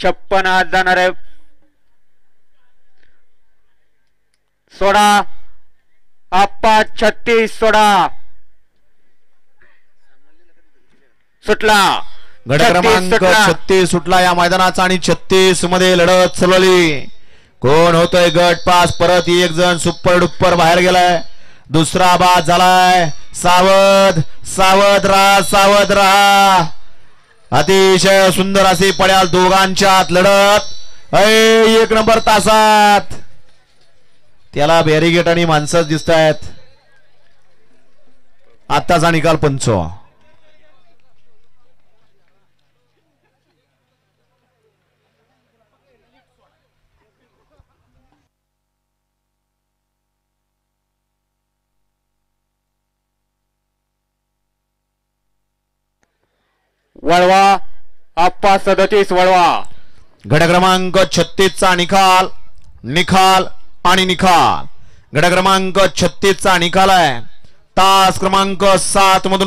56 हात जाणार आहे. सोडा आप्पा 36 सोडा सुटला. गट क्रमांक 36 सुटला या मैदानाचा आणि 36 मध्ये लढत चालवली. कोण होतोय गट पास. परत एक जण सुपर डुप्पर बाहेर गेलाय. दुसरा बाद झालाय. सावध सावध राहा सावध राहा. अतिशय सुंदर असे पड्याल दोघांच्यात लढत. 1 नंबर तासात त्याला बॅरिगेट आणि माणसंच दिसत आहेत. आत्ताचा निकाल 5. वळवा आप्पा 37 वळवा. गट क्रमांक 36 चा निकाल निकाल आणि निकाल. गट क्रमांक 36 चा निकाल आहे. तास क्रमांक 7 मधून